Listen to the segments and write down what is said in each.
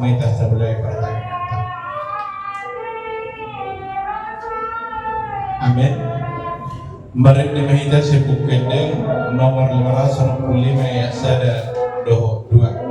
komunitas budaya pertanian. Amin. Mari dimahita sepuk kendeng nomor 565 ya sada doho 2.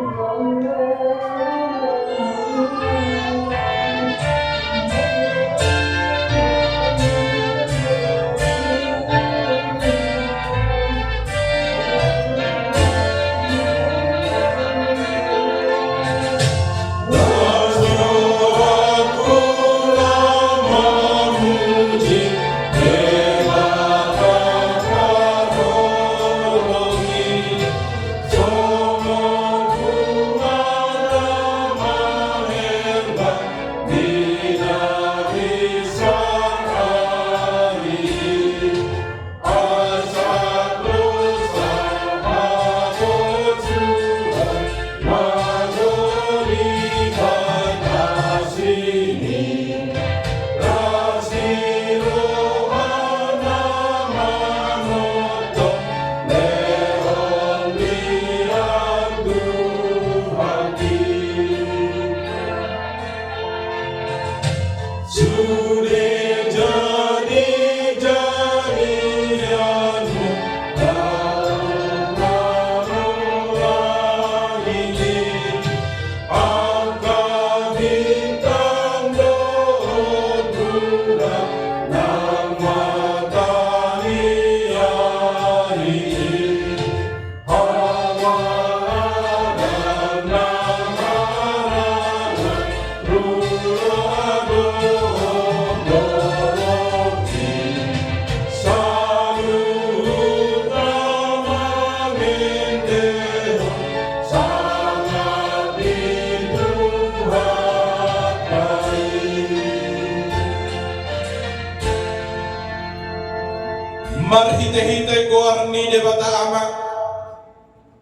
Marhite-hite gorni de bata ama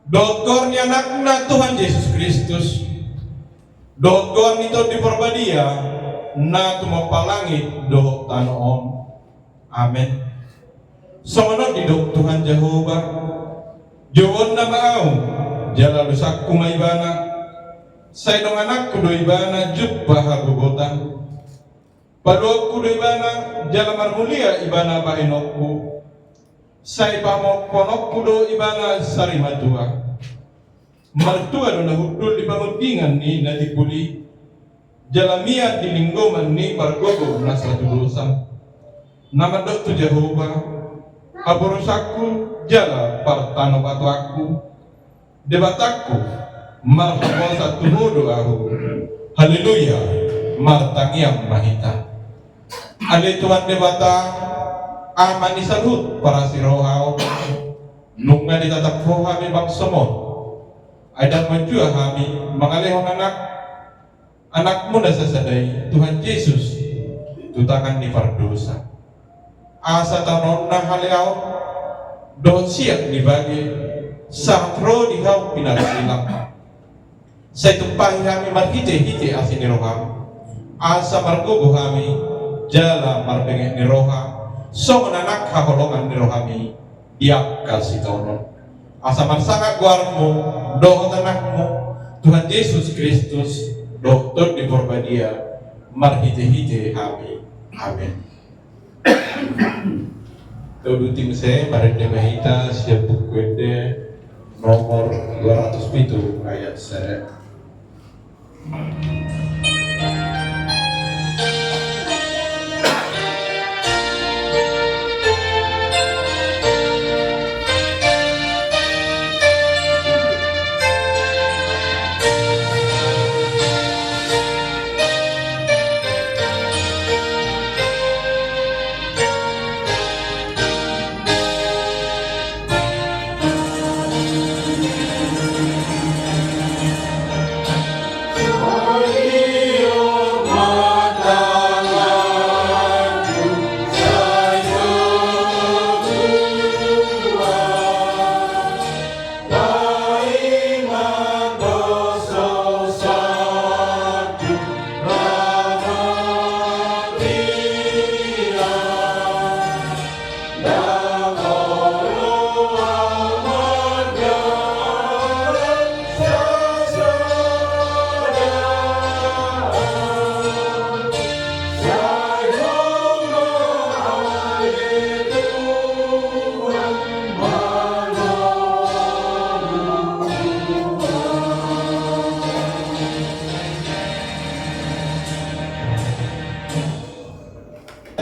Dogor ni anakna Tuhan Yesus Kristus Dogor ni to di perbadia na tumapalangit do tanoon. Amen. Sono di dok Tuhan Jehovah Jowon na maaw jala lusak kumaibana say dong anak kudo ibana jubba hagubotan padok kudo ibana jala marmulia ibana bahinokku say pamok ponok kudo ibana sarimatua martua do nahudul ipamudingan ni natipuli jalamian di linggoman ni pargogo nasa tudusan namadok tu Jehovah aborosakku jala partano batu aku debatakku marhaba satu mudo aku haleluya martangiam mahita ale Tuhan debata aman disalut para sirohao nunga ditatap ho kami bang semot ada menjua kami mengalihon anakmu na sasadai Tuhan Yesus tutakan di pardosa asa tanon na haliaw don siap dibagi sakro dihau pinagsilang sa itumpahi kami marhite-hite asin ni roha asa margogo kami jala marbengeh ni roha so menanak kaholongan ni rohami diap kasih tonon asa marsangak guarmu doh tanakmu Tuhan Yesus Kristus doktor di porbadia marhite-hite kami. Amin. Kedutim saya pada demahita siap bukuende nomor 207 ayat 1.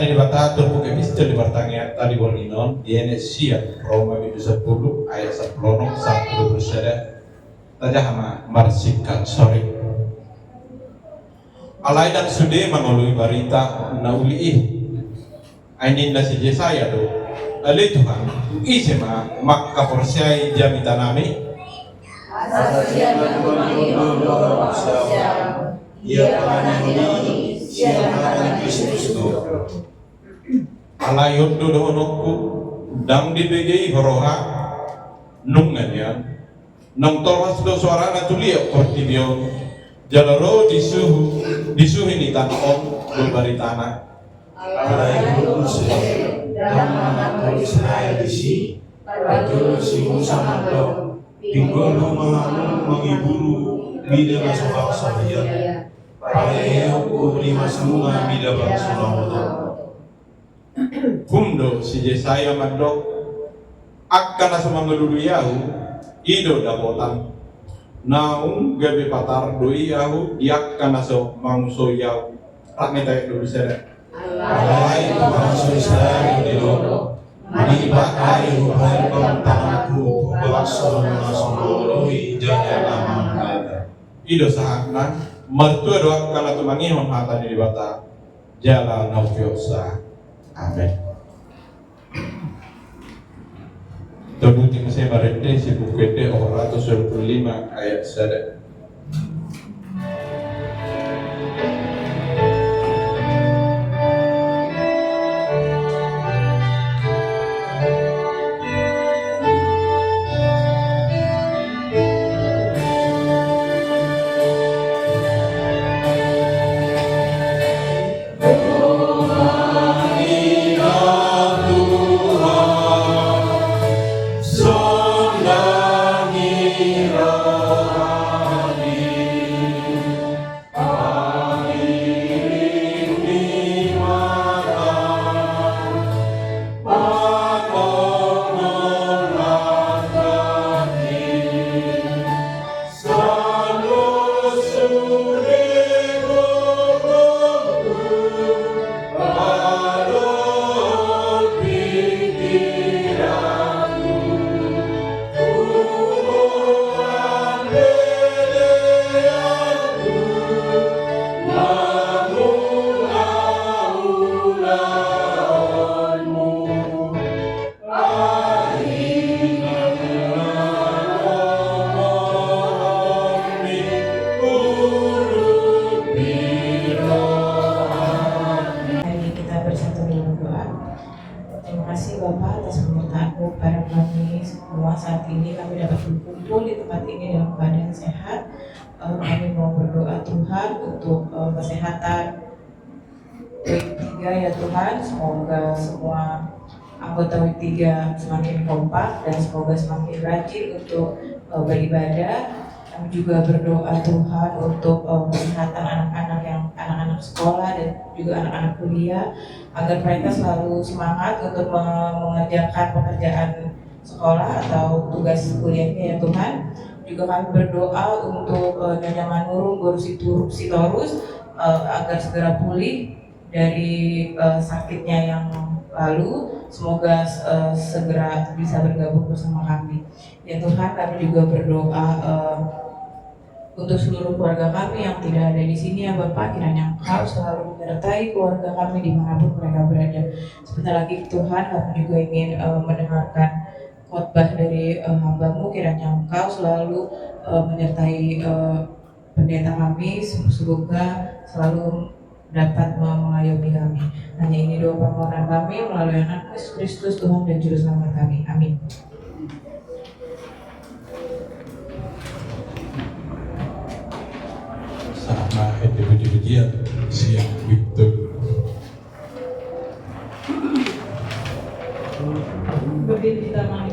tadi batatur buka epistel di pertanyaan tadi bolinon di Enesia Roma 10 ayat 10 1 bersada tajah hama marsikat sorry alai dan sude menului barita nauli ainin da si Yesaya do ale Tuhan isema makka porsiai jamitanami Asasia ia panani siapa Kristus ala yondo dohonokku dang dibegei horoha nunganya nang toras do suarana tulia portibio jalaro disuhu ini tanah om berbari tanah alai Kristus dan nama Israel disi rajul si Musa mando tinggono mengiburu bida masuk bangsa dia Paeo lima semua bida bangsa Lamoto Kumdo si Yesaya mandok akan asa mangelulu yahu ido dabotan naung gabe patar doi yahu diakan asa mangso yahu rakme tayo dulu sere alai bangsa Israel di lodo manipakai hubungan pemtanganku bangsa nasoloi jaya lama ido sahakna mertua doa kana tumangihon hata di bata jala naufiosa amin. Tebuti mesai barende si bukete 125 ayat 1. Saat ini kami dapat berkumpul di tempat ini dalam keadaan sehat. Kami mau berdoa Tuhan untuk kesehatan WIK 3 ya Tuhan. Semoga semua anggota WIK 3 semakin kompak dan semoga semakin rajin untuk beribadah. Kami juga berdoa Tuhan untuk kesehatan anak-anak sekolah dan juga anak-anak kuliah agar mereka selalu semangat untuk mengerjakan pekerjaan sekolah atau tugas kuliahnya ya Tuhan. Juga kami berdoa untuk Nyonya Manurung Guru Sitorus agar segera pulih dari sakitnya yang lalu. Semoga segera bisa bergabung bersama kami. Ya Tuhan, kami juga berdoa untuk seluruh keluarga kami yang tidak ada di sini ya Bapak, kiranya Engkau selalu menyertai keluarga kami dimanapun mereka berada. Sebentar lagi Tuhan, kami juga ingin mendengarkan khotbah dari hamba-Mu, kiranya Engkau selalu menyertai pendeta kami, semoga selalu dapat mengayomi kami. Hanya ini doa permohonan kami melalui anak Yesus Kristus Tuhan dan Juru Selamat kami. Amin. Sama puji-pujian siang betul. Berdiri kita main.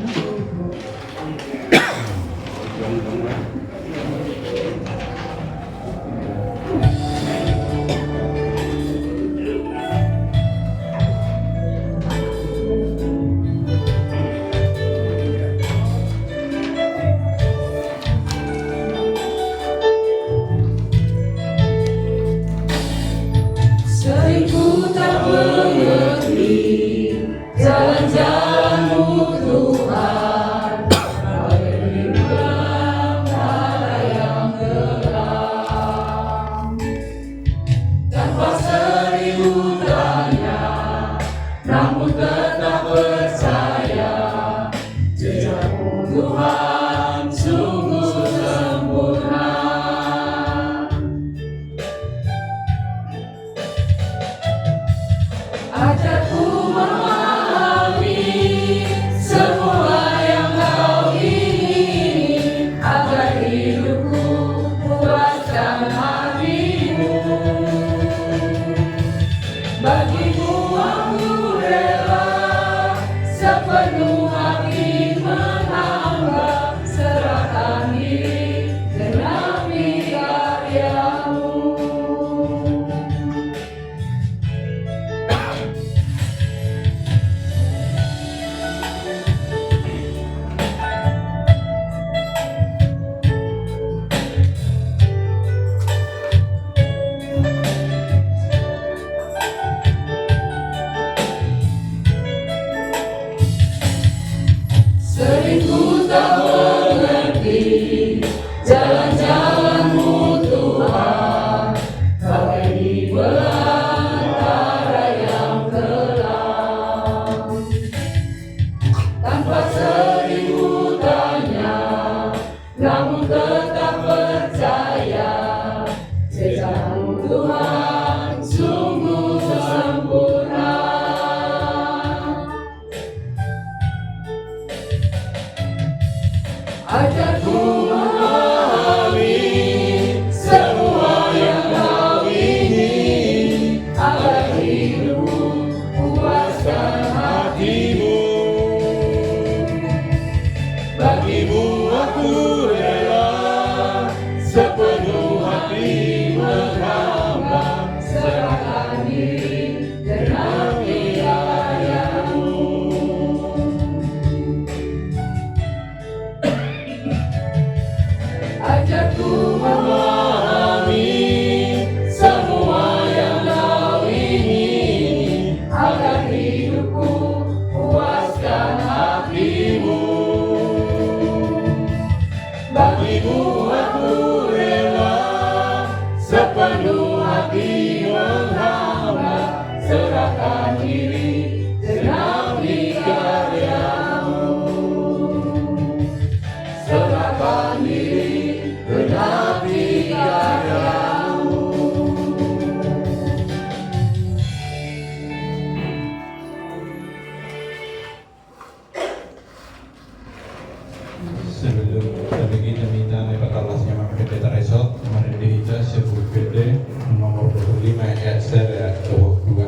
Bagimu aku rela sepenuh hati menghamba, serahkan diri genapi karyamu. Sering ku tak mengerti jalan-jalan-Mu Tuhan, bagai di belantara yang kelam. Tanpa sering ku tanya, namun tetap percaya, jejak-Mu Tuhan sungguh sempurna. Ajarku memahami semua yang Kau ingin, agar hidupku puaskan hati-Mu. Bagimu aku rela sepenuh hati menghamba, Serahkan diri genapi karya-Mu. Ajarku memahami semua yang Kau ingin, agar hidupku puaskan hati-Mu. bagimu aku rela sepenuh hati menghamba, serahkan diri genapi karya-Mu. Serahkan diri genapi karya-Mu. Sebelum kita minta nepatalasnya maka kita resort kemarin dihita sebut PD nomor 25 ayat 22.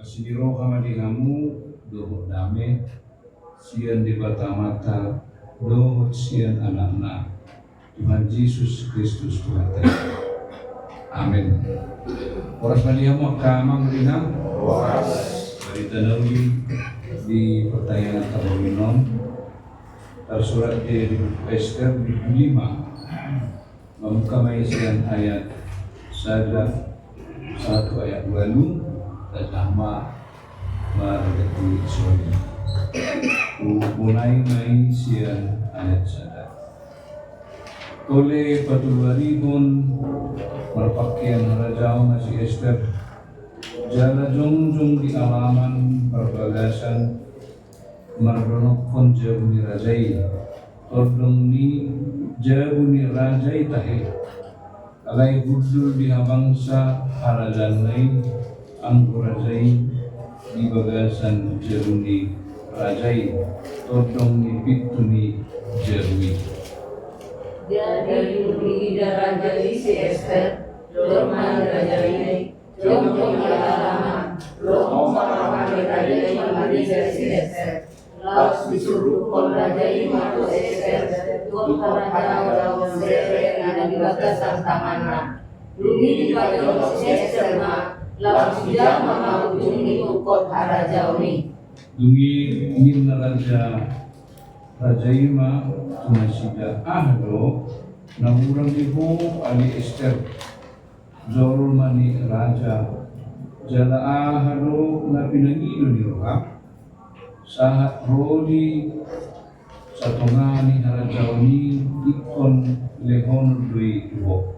Asidiro kamadihamu dohot dame sian di mata dohot sian anak-anak Tuhan Yesus Kristus Tuhan kita. Amin. Oras madihamu kamang rina dari tanami di pertanyaan tabulinom tersurat di Ester 5 membuka maisian ayat sada 1 ayat 2 dan nama margati suami mulai maisian ayat sada oleh patulwarihon merpakaian rajau nasi Ester jala jongjong di alaman perbagasan mardonokon jauh ni rajai tordong ni jauh ni rajai tahe alai budul di habangsa harajan lain anggur rajai di bagasan jauh ni rajai tordong ni pitu ni jauhi Jadi di rajai si Ester Dorman rajai Jom alaman Lomar rajai Madisa si Ester Laos disuruh kon rajai Matu Ester Tuhan raja daun sere dan di batasan tanganna Dugi di payung si Ester ma Laos jam mau ujungi ukot harajauni Dungi ingin raja Ima tunasida ahdo namurang ibu ali Ester zorul mani raja jala ahdo na pinangido ni roha sahat rodi satongani harajawani ikon lehon dui ibo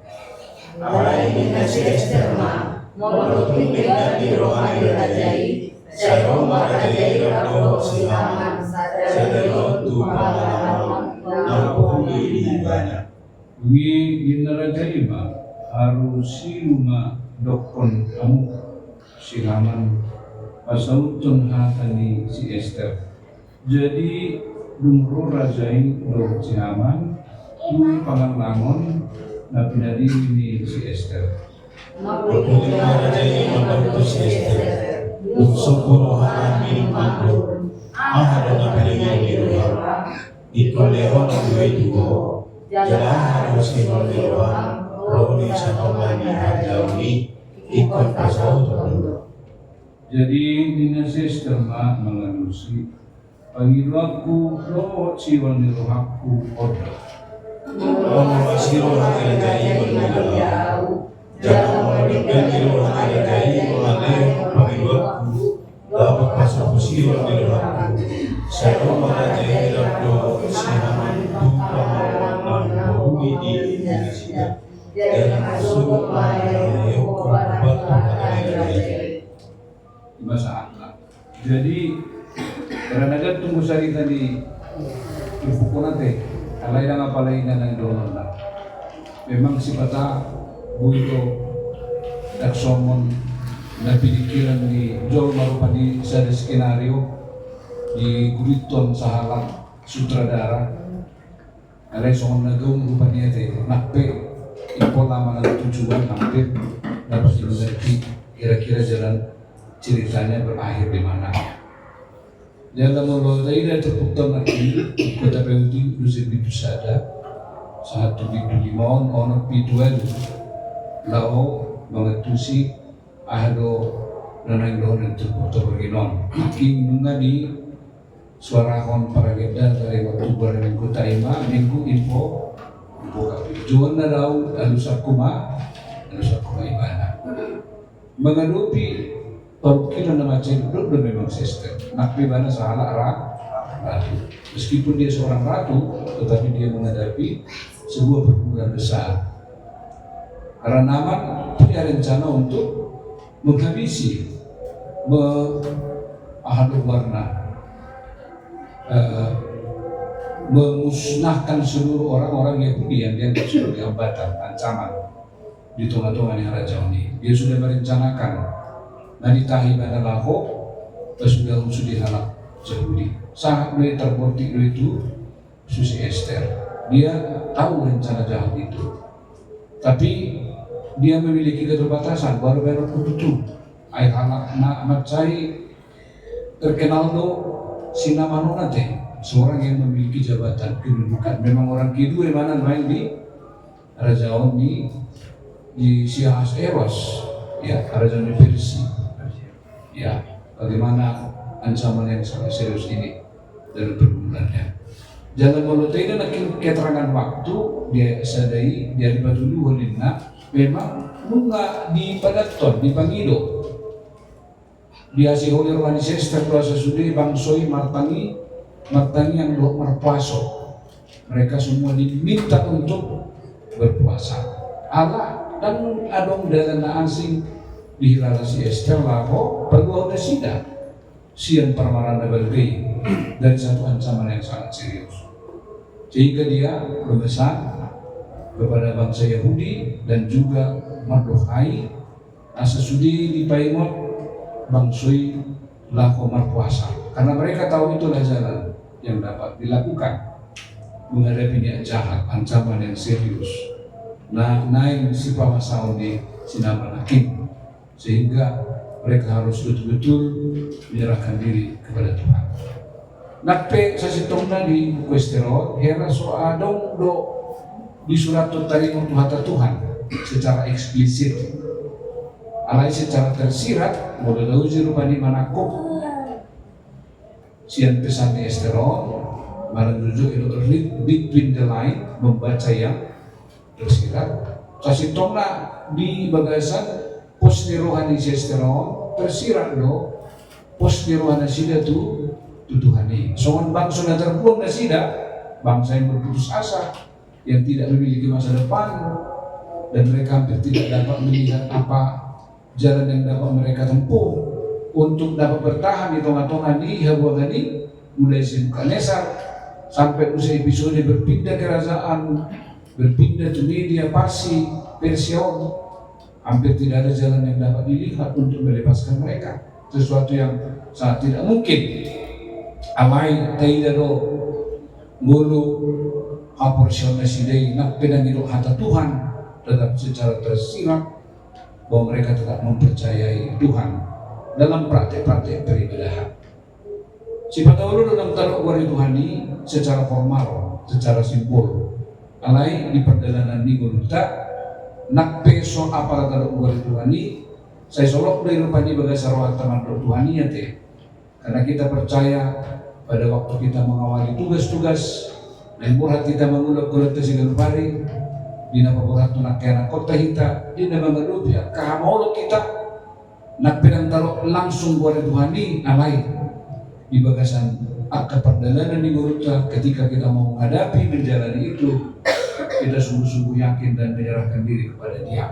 Alai ni si Ester ma Molo tinggal di rohani rajai Sayoma rajai rado si Haman Sadaro tu pangalaman Nampuni di banyak Dungi ina raja Ima harus siluma dokon kamu si Haman pasautun hatani si Ester jadi dumro rajai do si Haman dui pangalangon na pinadiri ni si Ester Pagkulina rajai membantu si Ester Unsopuro haramin mampu Ahado na pinagyan ni Roham Ikolehon ang duwe dugo Jala harus inol ni Roham Roni sa pamani harajauni Ikon pasaw tundo jadi nina si Ester ma menganusi pangilaku lo siwan ni rohaku oda Romo masiro hati rajai bermula Jangan mengadakan di Roham rajai Mengalih pangilaku Dapat pasal pusiro di Roham Saya rajai rado si Haman Tumpang bumi di Indonesia Dan masuk maya hukum batu rajai bahasa akhlak. Jadi karena ada tunggu sari tadi ibu nate, alai dan apa lain yang donon lah. Memang sifatnya buito taksomon na pinikiran di Joel marupa di sa skenario di guliton sa halak sutradara. Alai somon nagawang rupa niya te nakpe ipo lama ng tujuan nakpe dapat dimengerti kira-kira jalan ceritanya berakhir di mana. Dalam mulai dari terputar lagi kota Beudi Lusi Bidu Sada saat Bidu Limon ono Biduan lao mengetusi ahdo nanang doon yang terputar berginon. Aking nunga di suarahon para geda dari waktu barang kota Ima minggu info buka jual na daw alusakuma ibana mengadupi Pagkira na macam itu memang sistem. Nakbi mana salah ratu. Meskipun dia seorang ratu, tetapi dia menghadapi sebuah perkumpulan besar. Karena Naman punya rencana untuk menghabisi, ahadu warna, memusnahkan seluruh orang-orang Yahudi yang dianggap sebagai hambatan, ancaman di tengah-tengah raja ini. Dia sudah merencanakan. Naditahi pada laho sudah dihalak Yahudi sangat mulai terbortik itu Susi Ester dia tahu rencana jahat itu tapi dia memiliki keterbatasan baru-baru itu ay halak na macai terkenal do sinamanona teh seorang yang memiliki jabatan kedudukan memang orang kedua mana main di Raja Oni di Siahas Eros ya Raja Persia. Ya, bagaimana ancaman yang sangat serius ini dalam pergumulannya. Jalan molotai itu nakin keterangan waktu dia sadai dia dibadulu holina memang bunga di padaton di Pangido dia si oleh rohani sester kuasa sudi bangsoi martangi yang doa marpuaso mereka semua diminta untuk berpuasa Allah dan adong dalana asing di hilala si Esther lapo perlu ada sida sian permarana bergei dari satu ancaman yang sangat serius sehingga dia berpesan kepada bangsa Yahudi dan juga Mardokhai asa sudi dipaimot bangsui lako marpuasa karena mereka tahu itulah jalan yang dapat dilakukan menghadapi niat jahat ancaman yang serius naik si pamasaun di sinaman hakim sehingga mereka harus betul-betul menyerahkan diri kepada Tuhan. Nakpe sa sitongna di Kuesterol, hera so adong do di surat tarimo hata Tuhan secara eksplisit. Alai secara tersirat, boleh tahu rupani manakop sian pesan di Esterol, maranjujo itu read between the line, membaca yang tersirat. Sa sitongna di bagasan pos di rohani si Esterol, tersirat do pos di rohani sida tu tuduhani. Soal bangsa yang terbuang na sida, bangsa yang berputus asa, yang tidak memiliki masa depan, dan mereka hampir tidak dapat melihat apa jalan yang dapat mereka tempuh untuk dapat bertahan di tengah-tengah di Habuagani, mulai si Nebukadnezar sampai usia episode berpindah kerajaan, berpindah ke Media, Parsi, Persia, hampir tidak ada jalan yang dapat dilihat untuk melepaskan mereka. Sesuatu yang sangat tidak mungkin. Amai taidado mulu aporsiona sidai nak pedangiro hata Tuhan tetap secara tersirat bahwa mereka tetap mempercayai Tuhan dalam praktek-praktek peribadahan. Sifat awal dalam taruh wari Tuhani secara formal, secara simbol. Alai di perjalanan di Guluta nak peso apa taruh wari Tuhani saya solok dari rupanya bagai sarwat teman Tuhani ya teh. Karena kita percaya pada waktu kita mengawali tugas-tugas dan buat kita mengulap-ulap tesigal pari di nama buat nak kena kota kita di nama merubia kahamolo kita nak pedang taruh langsung buat Tuhani alai di bagasan akad perjalanan di Guruta ketika kita mau menghadapi menjalani itu kita sungguh-sungguh yakin dan menyerahkan diri kepada Dia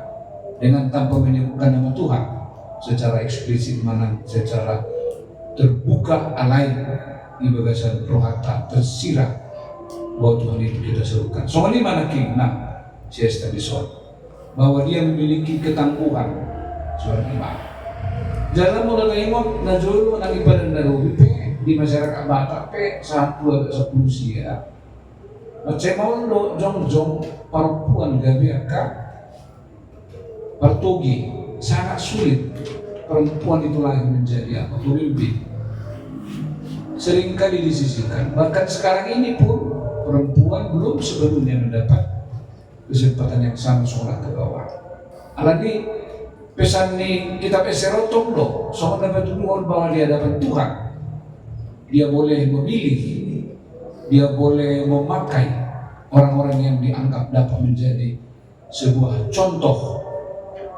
dengan tanpa menyebutkan nama Tuhan secara eksplisit mana secara terbuka alai di bagasan rohata tersirat bahwa Tuhan itu kita serukan. Soalnya mana kina si Esther disol bahwa dia memiliki ketangguhan suara iman. Jalan mulai imam najulu nang ibadah narubi di masyarakat Batak pe 1-10 sia. Macam mau jong perempuan gabiaka pertogi sangat sulit perempuan itu lahir menjadi apa pemimpin. Seringkali disisihkan, bahkan sekarang ini pun perempuan belum sebelumnya mendapat kesempatan yang sama sekolah ke bawah. Alani pesan di kitab Eserotong loh, soal dapat tuduhan bahwa di hadapan Tuhan dia boleh memilih, dia boleh memakai orang-orang yang dianggap dapat menjadi sebuah contoh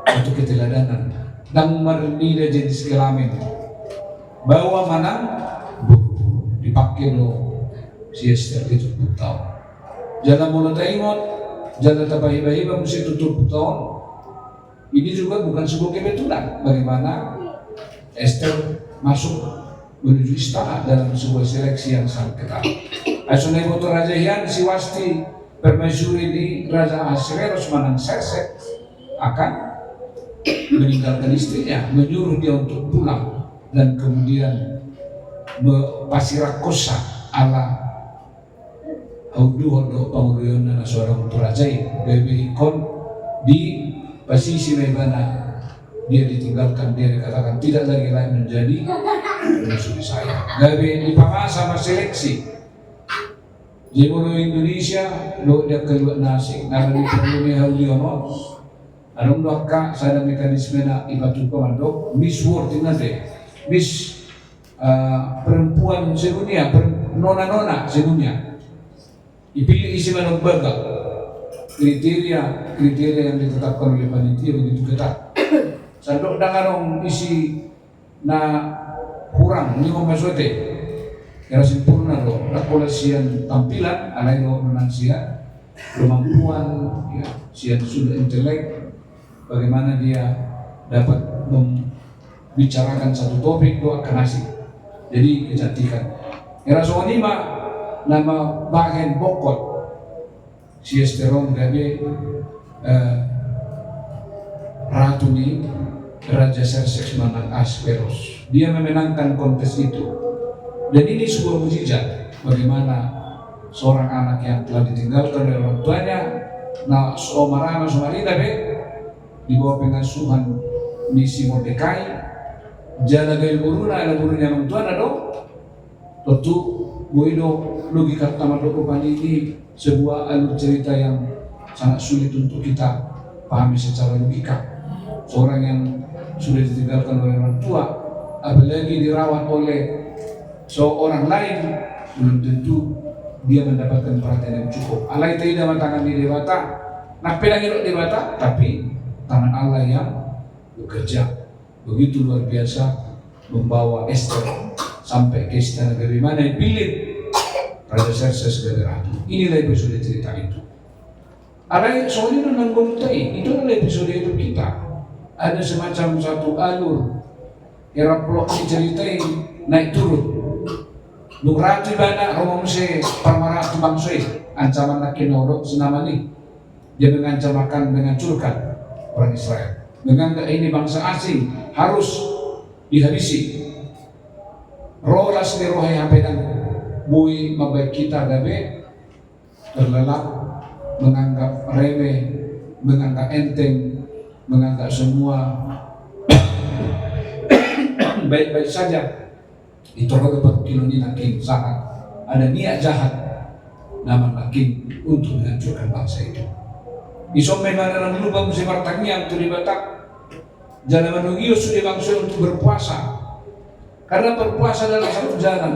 untuk keteladanan dan mernida jenis kelamin bahwa mana dipakai lo si Esther itu tahun. Jalan mula taimot, jalan tabahi-bahi mesti tutup tahun. Ini juga bukan sebuah kebetulan bagaimana Esther masuk menuju istana dalam sebuah seleksi yang sangat ketat. Asunai foto Raja Hian si Wasti permaisuri di Raja Ahasuerus menang Serset akan meninggalkan istrinya, menyuruh dia untuk pulang dan kemudian pasirakosa ala audu panguluyona na seorang turajai bebe ikon di posisi mana dia ditinggalkan, dia dikatakan tidak lagi lain menjadi musuh saya. Gabe dipangasa sama seleksi di mulut Indonesia lo dia keluar nasi nabi perlunya hauliono anong doka sada mekanisme na ibatu komando Miss World nade Miss perempuan sedunia, nona-nona sedunia Ipilih isi manungbaga. Kriteria yang ditetapkan oleh panitia begitu ketat. Sandok dangarong isi na kurang ni masote. Kira sempurna do. Nakola sian tampilan, alai do menang sian kemampuan, ya, sian sudah intelek, bagaimana dia dapat membicarakan satu topik do akan asik. Jadi kecantikan. Kira soalnya nama bagian pokok Siesteron gabe ratu ni Raja Xerxes menang Asperos. Dia memenangkan kontes itu. Dan ini sebuah mukjizat bagaimana seorang anak yang telah ditinggalkan oleh orang tuanya, nah somarana somarina be di bawah pengasuhan misi Mordekai, jala gaya buruna ala buruna orang tuanya do, tentu boido logika pertama do ini sebuah alur cerita yang sangat sulit untuk kita pahami secara logika. Seorang yang sudah ditinggalkan oleh orang tua, apalagi dirawat oleh seorang lain, belum tentu dia mendapatkan perhatian yang cukup. Allah itu tidak tangan di dewata, nak pedang itu dewata, tapi tangan Allah yang bekerja begitu luar biasa membawa Esther sampai ke istana dari mana dipilih Raja Xerxes sebagai ratu. Inilah episode cerita itu. Ada soalnya nanggung tai, itu adalah episode hidup kita. Ada semacam satu alur era plot diceritain naik turun. Nung ratu bana Romo Muse Parmaratu Bangsoi ancaman nak kinoro senamani. Dia mengancam akan menghancurkan orang Israel. Menganggap ini bangsa asing harus dihabisi. Rolas di rohai hapedan bui mabai kita gabe terlelap, menganggap remeh, menganggap enteng, menganggap semua baik-baik saja. Itu kalau kiloni nakin sangat ada niat jahat nama nakin untuk menghancurkan bangsa itu. Isom memang lupa musim pertanian tu di Batak jalan menunggu sudah bangsa untuk berpuasa. Karena berpuasa adalah satu jalan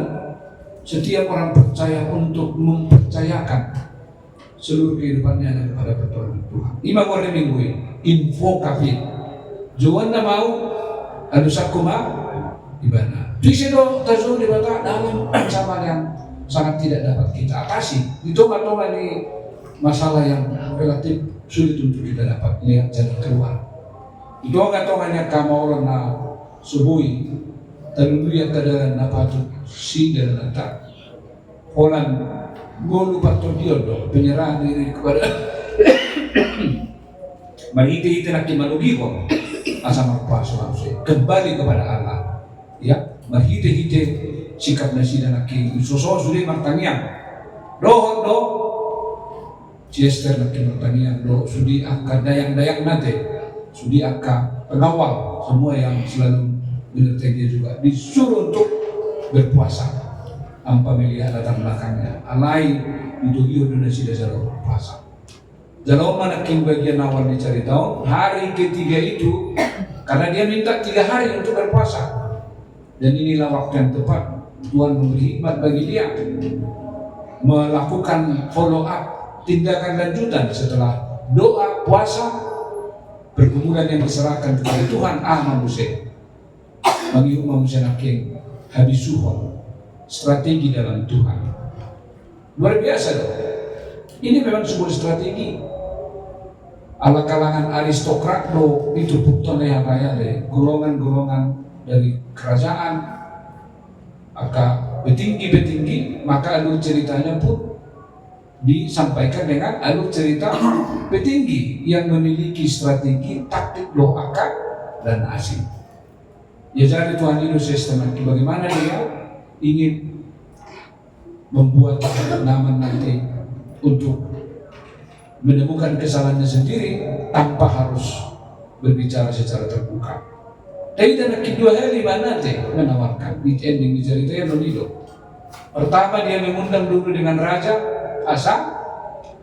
setiap orang percaya untuk mempercayakan seluruh kehidupannya kepada pertolongan Tuhan. Imam orang minggu info kafir. Juwana mau adu sakuma ibana. Disitu tazu di Batak dalam ancaman yang sangat tidak dapat kita atasi. Itu matoma di masalah yang relatif sulit untuk kita dapat lihat jalan keluar. Itu nggak kamu orang na subui terlalu lihat keadaan apa tu si dan nanti Holland golu patut dia dong penyerahan diri kepada marhite nak kimalugi kok asal berpuasa kembali kepada Allah ya marhite sikap nasi dan aki sosok sudah martanian do Chester nak martanian do sudi akar dayang nanti sudi akar pengawal semua yang selalu menyertai dia juga disuruh untuk berpuasa. Ampa melihat latar belakangnya. Alai itu Indonesia dasar berpuasa. Jalau mana king bagian awal dicari tahu hari ketiga itu karena dia minta 3 hari untuk berpuasa. Dan inilah waktu yang tepat Tuhan memberi hikmat bagi dia melakukan follow up tindakan lanjutan setelah doa puasa pergumulan yang diserahkan kepada Tuhan manusia. Bagi manusia naking habis suhon strategi dalam Tuhan luar biasa dong. Ini memang sebuah strategi ala kalangan aristokrat do itu bukton yang raya deh golongan-golongan dari kerajaan maka petinggi maka alur ceritanya pun disampaikan dengan alur cerita petinggi yang memiliki strategi taktik akal dan asing. Ya jadi Tuhan Yesus bagaimana dia ingin membuat nama nanti untuk menemukan kesalahannya sendiri tanpa harus berbicara secara terbuka. Tapi dan kedua hari nanti menawarkan ending di ceritanya Nonido. Pertama dia mengundang dulu dengan Raja Asa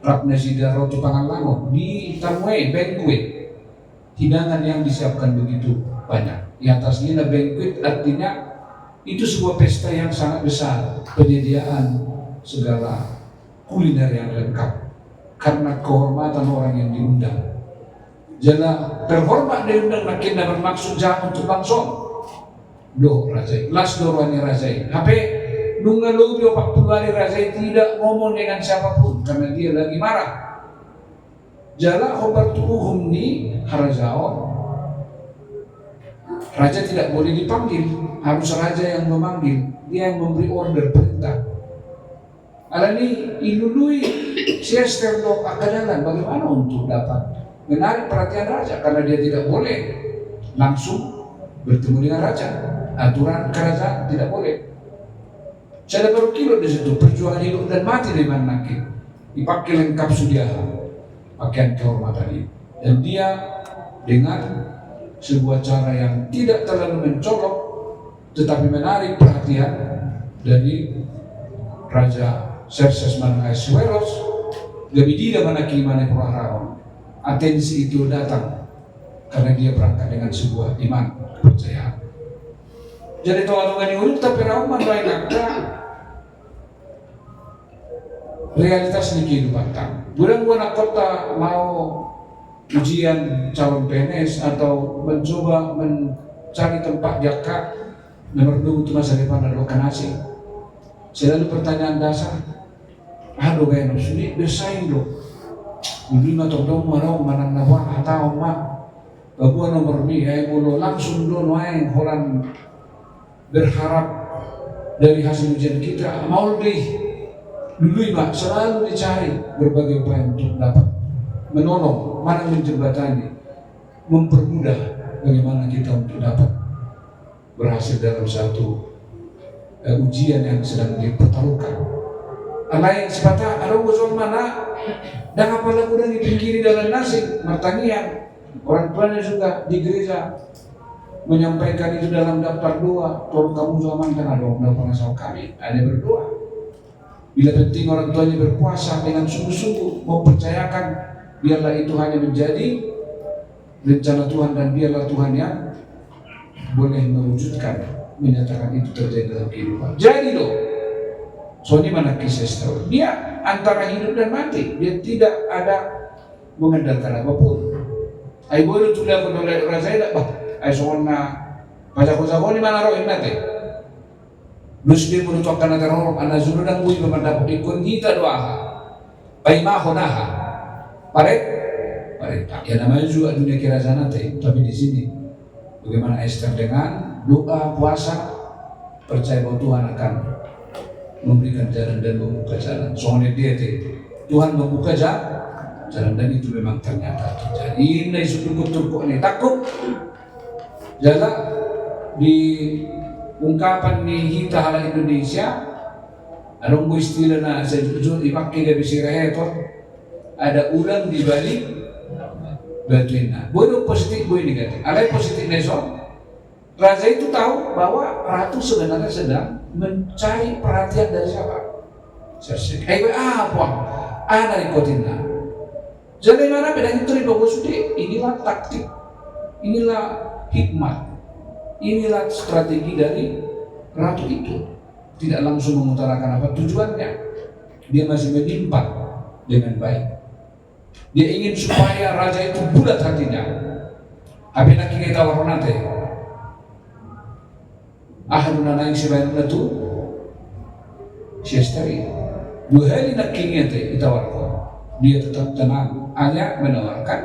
Ratna Sida Roti Pangalango di Tamwe banquet hidangan yang disiapkan begitu banyak. Di atasnya ada banquet artinya itu sebuah pesta yang sangat besar, penyediaan segala kuliner yang lengkap karena kehormatan orang yang diundang. Jala terhormat diundang nakinda bermaksud jangan untuk langsung do razai las dorwani razai hape nunga lubio 40 hari razai tidak ngomong dengan siapapun karena dia lagi marah. Jala khobar tuhuhum ni harajaon, raja tidak boleh dipanggil, harus raja yang memanggil, dia yang memberi order perintah. Alani ilului siester do akadalan bagaimana untuk dapat menarik perhatian raja karena dia tidak boleh langsung bertemu dengan raja. Aturan kerajaan tidak boleh. Saya baru kilo di situ perjuangan hidup dan mati dari mana dipakai lengkap sudia pakaian kehormatan ini dan dia dengan sebuah cara yang tidak terlalu mencolok tetapi menarik perhatian dari Raja Xerxes Ahasuerus. Gabi dia manaki mana puraharaon. Atensi itu datang karena dia berangkat dengan sebuah iman kepercayaan. Jadi tawaran yang urut tapi rauman lain agak realitas di kehidupan tak. Bulan-bulan kota mau ujian calon PNS atau mencoba mencari tempat jaka nomor 2 itu masa depan adalah kanasi. Selalu pertanyaan dasar, aduh gaya nusuni desain do. Beli mah todong marau manang nawa atau mak babuan nomor ni ay bolo langsung do noain holan berharap dari hasil ujian kita mau lebih dulu Pak selalu dicari berbagai upaya untuk dapat menolong mana menjembatani mempermudah bagaimana kita untuk dapat berhasil dalam satu ujian yang sedang dipertaruhkan. Alain sepatah ada usul mana dan apalah udah dipinggiri dalam nasi martanian orang tuanya juga di gereja menyampaikan itu dalam daftar doa. Tolong kamu amankan ada dalam pengasal kami ada berdoa. Bila penting orang tuanya berpuasa dengan sungguh-sungguh mempercayakan biarlah itu hanya menjadi rencana Tuhan dan biarlah Tuhan yang boleh mewujudkan menyatakan itu terjadi dalam kehidupan. Jadi loh Sony mana kisah dia antara hidup dan mati, dia tidak ada mengandalkan apapun. Ay boleh tuh dia boleh rasa tidak bah. Ay soalnya baca-baca ni mana roh nate. Terus dia menutup karena teror anak zulu dan bui memandang ikut kita doa. Baik mahonaha. Paret. Ya namanya juga dunia kerajaan nate, tapi di sini bagaimana Esther dengan doa puasa percaya bahwa Tuhan akan memberikan jalan dan membuka jalan. Soalnya dia Tuhan membuka jalan dan itu memang ternyata terjadi. Ini suku-suku ini takut jalan di ungkapan ni hita hala Indonesia. Ada istilah na sejujur dipakai dari sirahetor. Ada ulang di balik batuina. Bodoh positif, bodoh negatif. Ada positif neson. Raja itu tahu bahwa ratu sebenarnya sedang mencari perhatian dari siapa? Xerxes. Apa? Dari kotina. Jadi mana bedanya itu bahwa inilah taktik, inilah hikmat, inilah strategi dari ratu itu. Tidak langsung mengutarakan apa tujuannya. Dia masih menimpa dengan baik. Dia ingin supaya raja itu bulat hatinya. Tapi nak kita warna teh. Ahaduna naik sebanyak itu siastari. 2 hari nak kingin teh ditawarkan. Dia tetap tenang, hanya menawarkan.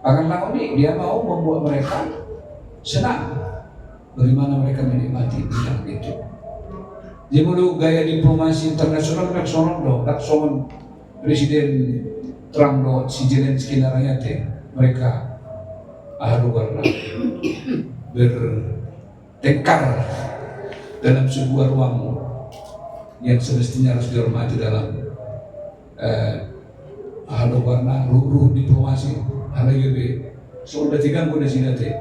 Akan ini dia mau membuat mereka senang. Bagaimana mereka menikmati bidang itu. Dia mulu gaya diplomasi internasional personal do, tak soal Presiden Trump do, si Zelensky naranya teh mereka karena bertengkar dalam sebuah ruang yang semestinya harus dihormati dalam warna ruh diplomasi hal gitu. So udah 3 di sini teh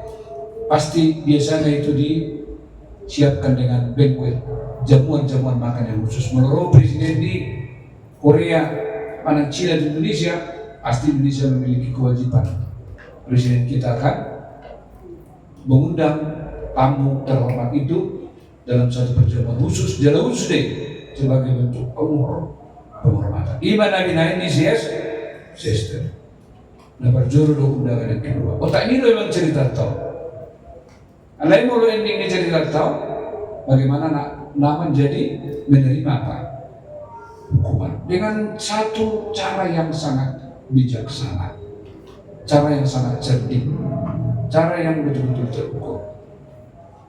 pasti biasanya itu disiapkan dengan banquet jamuan-jamuan makan yang khusus. Menurut presiden di Korea, Panang Cina di Indonesia, pasti Indonesia memiliki kewajiban. Presiden kita akan mengundang tamu terhormat itu dalam satu perjamuan khusus, jalan khusus deh, sebagai bentuk penghormatan. Iman nabi naik ni sister. Nah berjuru do undangan yang kedua. Otak ini lo memang cerita tahu. Alai mulu ending ni cerita tahu. Bagaimana Naaman jadi menerima apa? Hukuman dengan satu cara yang sangat bijaksana, cara yang sangat cerdik, cara yang betul-betul terukur.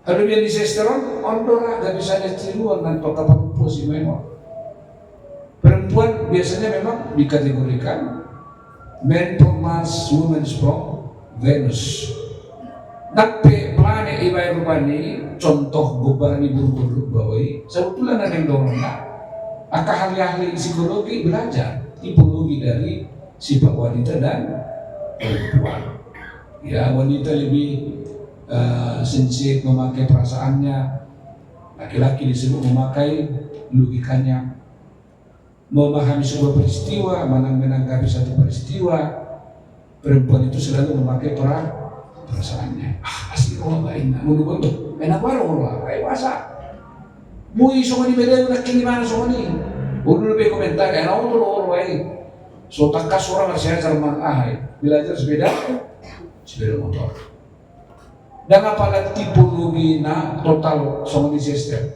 Kalau dia di sesteron, ondora gak bisa ditiruan dan toka perempuan si memang. Perempuan biasanya memang dikategorikan men from Mars, women from Venus. Tapi planet ibai rupani contoh beban buru-buru bawai sebetulnya ada yang dorongnya. Akan ahli-ahli psikologi belajar tipologi dari sifat wanita dan perempuan. Ya, wanita lebih sensitif memakai perasaannya, laki-laki disebut memakai logikanya, memahami sebuah peristiwa, menanggapi satu peristiwa. Perempuan itu selalu memakai perasaannya. Pasti orang lain nak mulu bentuk, enak baru orang kayak masa. Mui semua di beda nak kini mana semua ni. Udah lebih komentar kayak orang tu orang lain. So takas orang saya cerman belajar sepeda motor. Dan apalagi tipologi na total semua di sistem.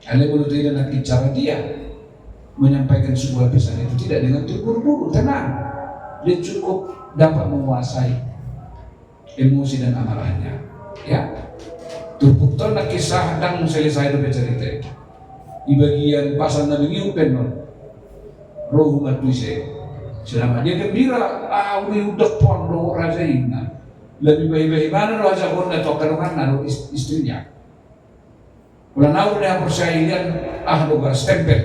Anda perlu tidak nak cara dia menyampaikan sebuah pesan itu tidak dengan terburu-buru, tenang. Dia cukup dapat menguasai emosi dan amarahnya, ya. Terputar nak kisah dan selesai itu bercerita. Di bagian pasal Nabi Yupen roh umat Tuhan. Selama dia gembira, udah pondok raja ini. Lebih baik mana raja pun atau kerungan naruh istrinya. Kalau naruh dia persaingan, dogar stempel.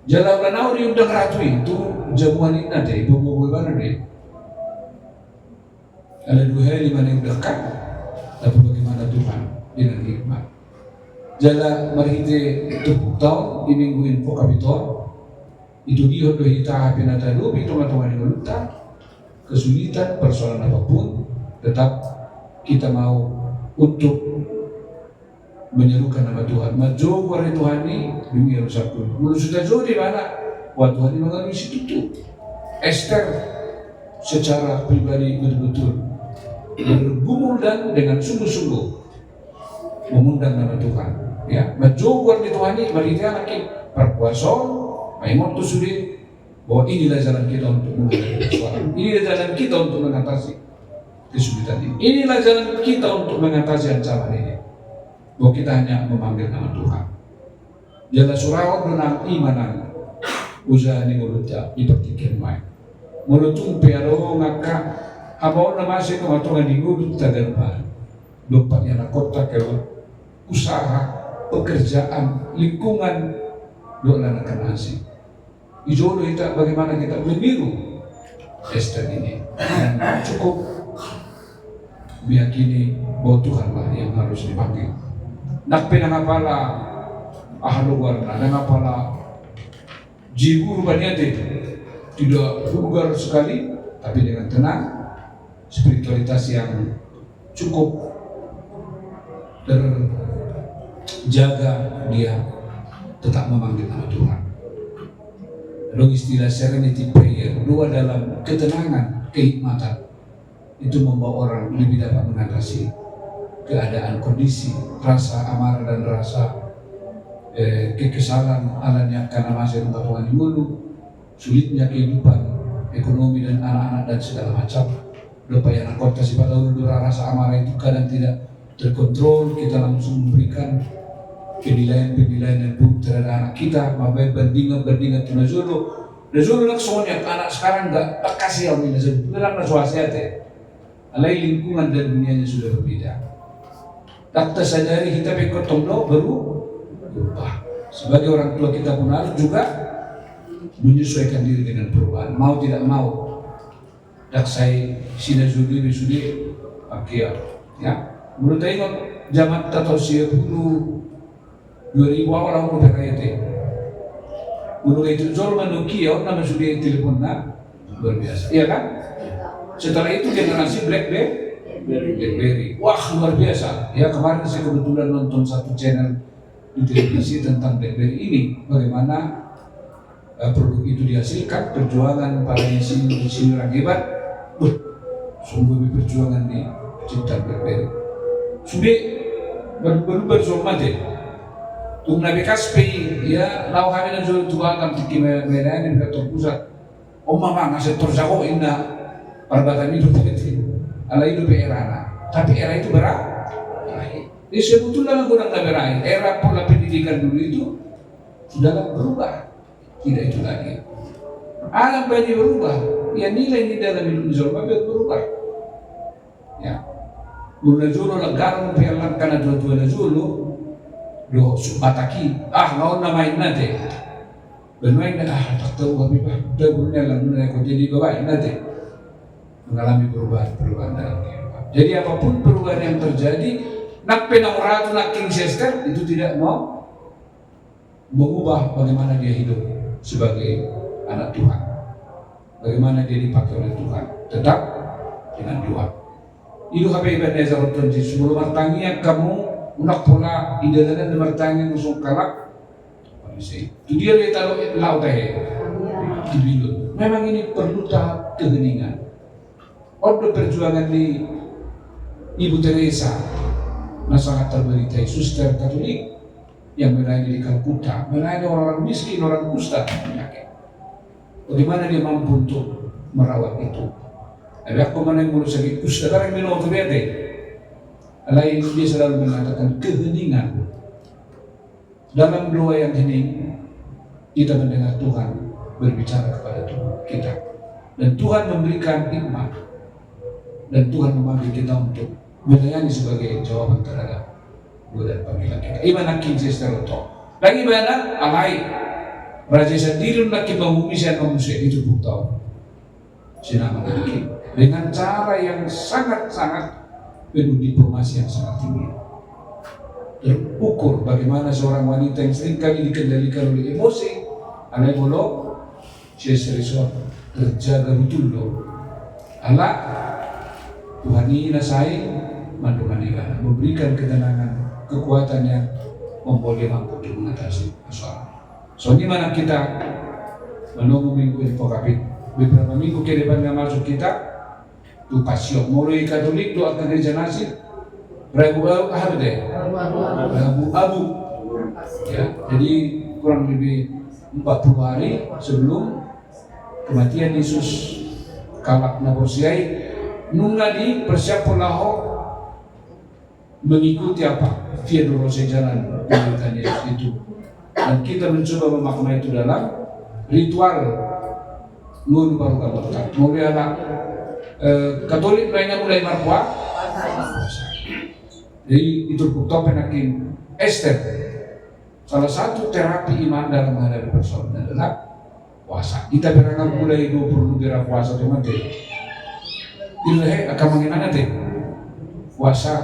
Jalan naruh dia udah ratui itu jamuan ini nanti, ibu mana deh. Ada 2 hari mana yang dekat, tapi bagaimana Tuhan dengan hikmat. Jala marhite tepuk tahun di minggu info kapitor itu dia doa kita pinata lupi teman-teman yang luta kesulitan persoalan apapun tetap kita mau untuk menyerukan nama Tuhan. Maju kepada Tuhan ini dunia rusak pun. Menurut sudah jauh di mana? Wah Tuhan ini mengalami situ. Esther secara pribadi betul-betul bergumul dan dengan sungguh-sungguh mengundang nama Tuhan. Ya, mencoba di Tuhan ini bagi dia lagi berpuasa, memang itu sudah bahwa inilah jalan kita untuk mengatasi persoalan. Inilah jalan kita untuk mengatasi kesulitan ini. Inilah jalan kita untuk mengatasi ancaman ini. Bahwa kita hanya memanggil nama Tuhan. Jala surawat dengan imanan usaha ini mulutnya dipertikan main. Mulut piaro ngaka abang nama saya kematungan di mulut tagarpan. Dopatnya nak kota keluar usaha pekerjaan lingkungan doa akan asing. Ijodoh kita bagaimana kita meniru Esther ini dan cukup meyakini bahwa Tuhanlah yang harus dipanggil. Nak penangapala ahlu warna, nangapala jiwa rupanya tidak vulgar sekali, tapi dengan tenang, spiritualitas yang cukup terjaga, dia tetap memanggil nama Tuhan. Lalu istilah serenity prayer, dua dalam ketenangan, kehikmatan, itu membawa orang lebih dapat mengatasi keadaan kondisi, rasa amarah dan rasa kekesalan alanya karena masih rumah Tuhan di dulu, sulitnya kehidupan, ekonomi dan anak-anak dan segala macam. Lupa yang kota sifat lalu rasa amarah itu kadang tidak terkontrol, kita langsung memberikan penilaian yang buruk terhadap anak kita, mabai bandingan tu nazulu nak soalnya anak sekarang tak kasih yang ini nazulu, dalam nasuasiat alai lingkungan dan dunianya sudah berbeda. Tak tersadari kita berkotong baru berubah. Sebagai orang tua kita pun harus juga menyesuaikan diri dengan perubahan. Mau tidak mau, tak saya sida sudi akia. Ya, menurut saya zaman tato sia 2000 orang udah kaya menurut itu jual Nokia nama sudah telepon luar biasa, iya kan? Setelah itu generasi BlackBerry, wah luar biasa. Ya kemarin saya kebetulan nonton satu channel di televisi tentang BlackBerry ini, bagaimana produk itu dihasilkan, perjuangan para sini orang hebat, sungguh perjuangan di cipta berbeda. Sudah berubah soal mati. Tung nabi kaspi ya lau kami nak jual tua kan tiki mereka ini berkat pusat. Mama ngasih terjago indah perbatasan hidup itu, ala hidup era. Tapi era itu berakhir. Ini sebetulnya kurang berakhir. Era pola pendidikan dulu itu sudah berubah. Tidak itu lagi. Alam banyak berubah. Ya nilai dalam hidup Islam berubah. Ya. Mula julu garam pelan karena dua julu do bataki ngaon namain nate. Bermain tak tahu apa dah punya lamun aku jadi bapak nate. Mengalami perubahan dalam kehidupan. Jadi apapun perubahan yang terjadi, nak penang ratu nak King Chester itu tidak mau mengubah bagaimana dia hidup sebagai anak Tuhan, bagaimana dia dipakai oleh Tuhan, tetap dengan doa. Itu HP ibadah Zarot Tunji sebelum bertanya kamu unak pola idalan dan bertanya musuh kalak. Itu dia lihat laut di bilut. Memang ini perlu tahap keheningan. Ordo perjuangan di Ibu Teresa, sangat terberitai suster Katolik yang melayani di Kalkuta, melayani orang miskin, orang kusta penyakit. Bagaimana dia mampu untuk merawat itu? Ada aku mana yang mulai sakit kusta, sekarang minum obat lain dia selalu mengatakan keheningan. Dalam doa yang hening, kita mendengar Tuhan berbicara kepada Tuhan kita, dan Tuhan memberikan hikmat, dan Tuhan memanggil kita untuk melayani sebagai jawaban terhadap doa dan panggilan kita. Iman King Chester itu. Lagi mana alai Raja sendiri nak membumikan manusia itu buta. Sinama lagi dengan cara yang sangat penuh diplomasi yang sangat tinggi. Terukur bagaimana seorang wanita yang seringkali dikendalikan oleh emosi, alai bolo, Chester terjaga betul loh. Allah Tuhan ini nasai mandumanikan, memberikan ketenangan, kekuatan yang membuat dia mampu untuk mengatasi masalah. So ini mana kita menunggu minggu ini pokapit beberapa minggu ke depan yang masuk kita tu pasio mulai Katolik tu akan gereja nasib Rabu Abu ya, jadi kurang lebih 40 hari sebelum kematian Yesus kalak naborsiai nunga di persiapan laho mengikuti apa via dorose jalan pemerintahan Yesus itu, dan kita mencoba memaknai itu dalam ritual ngun baru kabarkan mulai anak Katolik mulai marpua. Jadi itu bukti penakin Esther. Salah satu terapi iman dalam menghadapi persoalan adalah puasa. Kita berangkat mulai 20 negara puasa teman deh. Ilahi akan mengenai nanti puasa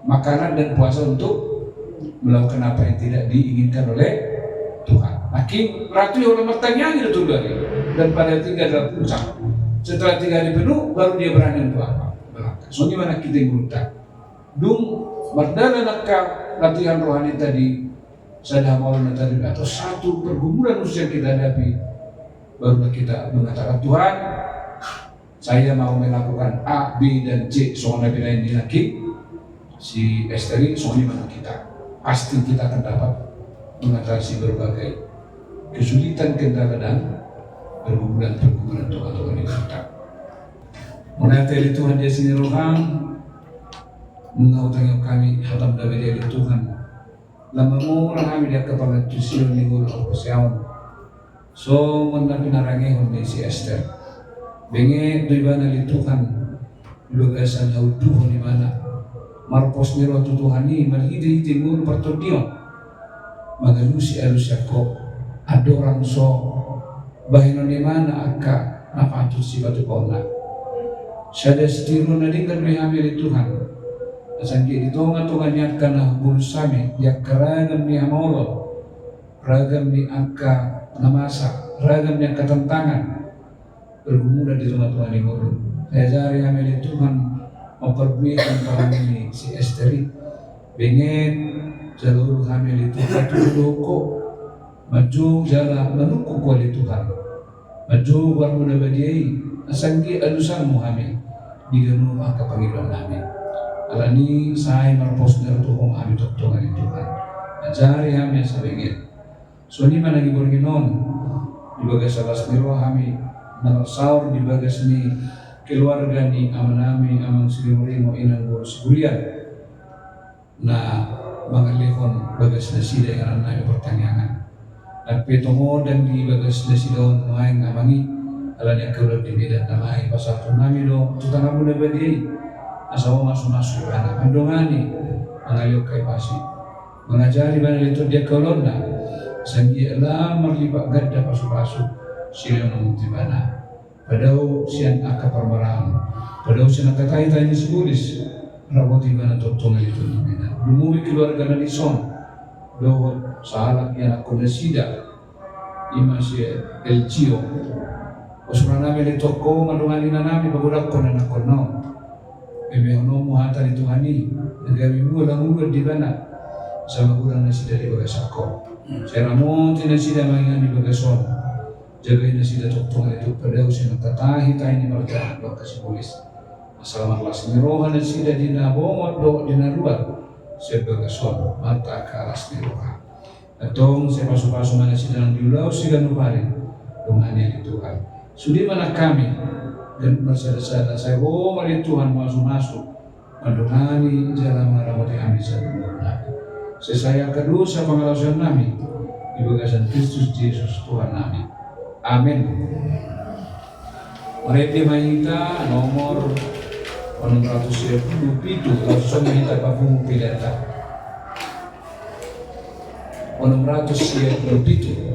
makanan dan puasa untuk melakukan apa yang tidak diinginkan oleh Tuhan. Hakim ratu yang bertanya itu dari dan pada 3 adalah puncak. Setelah 3 hari penuh baru dia berani untuk apa? Melangkah. So mana kita yang berutang. Berdana nakal latihan rohani tadi sadah maulana tadi atau satu pergumulan usia kita hadapi, barulah kita mengatakan Tuhan, saya mau melakukan A, B dan C. Soalnya bila ini lagi si Esteri, soalnya mana kita pasti kita akan dapat mengatasi berbagai kesulitan, kendala dan pergumulan Tuhan ini kita. Menateli Tuhan dia sini rohang. Mengautang yang kami hatam dari Tuhan lama murah kami dia kepala tusiun ni guru persiawan so mendapi narangi honde si Esther benge doibana li Tuhan lugasan hauduh ni mana marpos ni rotu Tuhan ni malhidi guru pertodio magalusi alus Yakob ada orang so bahino ni mana aka napatu si batu kona sada setiru nadingkan mihami li Tuhan Sangki itu Tuhan niatkan bulu sami dia keragam ni amolo ragam ni angka namasa ragam ni angka tantangan bergumula di rumah Tuhan ini guru saya cari ambil Tuhan memperbuikan para ini si Esteri pengen seluruh hamil itu satu loko maju jala menukuk kuali Tuhan, maju warmu nabadiai, asangki alusan muhami, diganu angka panggilan nami. Alani saya marpos dari Tuhan kami doktongan Tuhan, ajari kami sabengit. Soni managi borginon, di bagas alas niro kami, nalasaur di bagas ni keluarga ni amanami amang sirimurimo inang boros gulian. Na mangalihon bagas na sila yang nami pertanyaan. Nagpetongo dan di bagas na silon maing amangi alani ang kulog di bidan na maing pasatong nami do tutang amo na badi asawa masuk-masuk anak andongani mangaliw kay pasi mengajari bana lito dia kulog na sanggi alam marlipak gadda pasuk-pasuk sila nung tibana padaw siyan akaparmaraan padaw siya nakatay-tay ni sigulis raboti bana tutong lito nabina lumumi keluarga na lison dohot sahalak yan ako na sida ima si El Gio osura namin ito ko madungani na namin bagudak ko na nakono ebe ono mo hata ni Tuhani nagawi mo lang ulod di ba na sa magulang na sida di bagas ako sa ramonti na sida mangingan di bagason jagay na sida tuktong ito padaw siya nagtatahi tayo ni Marta kasi pulis asal maklas nirohan na sida di nabongot do di naruat sa bagason mata ka alas nirohan atong sa paso-paso man sila ng diulaw sila nuparin dumani ang Tuhan sudi man kami dan bersada-sada saya mali Tuhan masuk-masuk madungani jalan maramati kami sa dunia saya kedua sa pangalasan nami di bagasan Kristus Yesus Tuhan nami amin. Mereka mahita nomor 627 langsung mahita papungu pilata 627.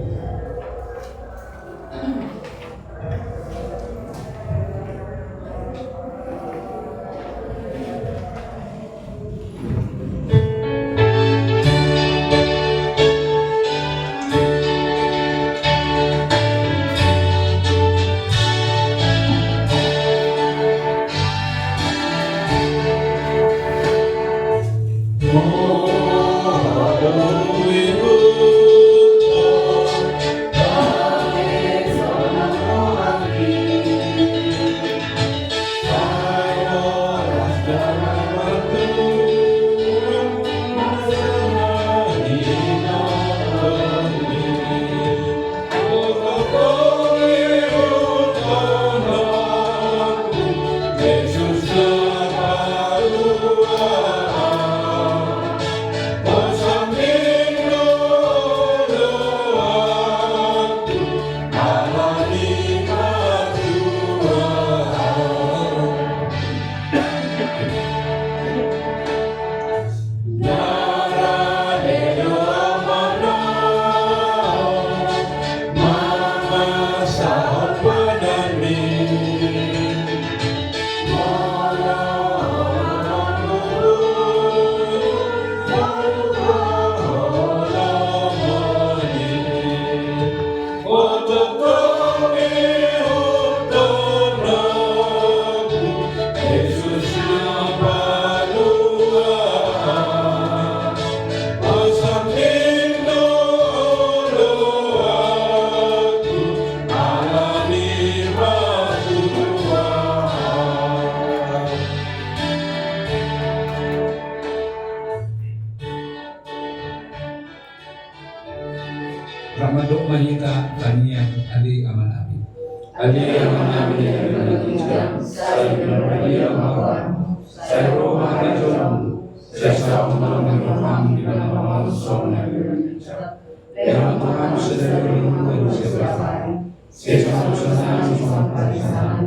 Ramadok mahita tanian ali aman amin. Ali aman amin yang berkata, saya berbagi amalan, saya roh harajon, saya selalu mengambil di mana mahu sonai berbicara. Yang Tuhan sedang berlindung sebelah, saya selalu senang sampai sana.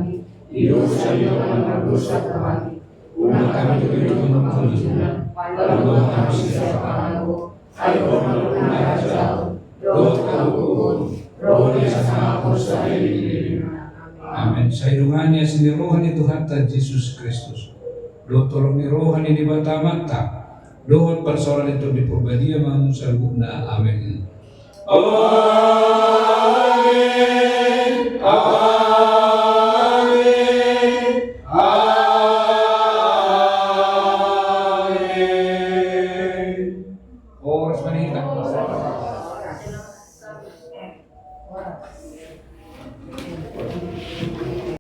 Hidup saya dengan dosa Tuhan, umat kami begitu mengumpulnya. Lalu kami siapa aku, ayo melakukan ajal. Amin. Saya dunganya sendiri rohani Tuhan Yesus Kristus. Do tolong ni rohani di bata mata. Dohot persoalan itu diperbadia manusia guna. Amin. Amin. Amin. Amin. Oh, resmanita.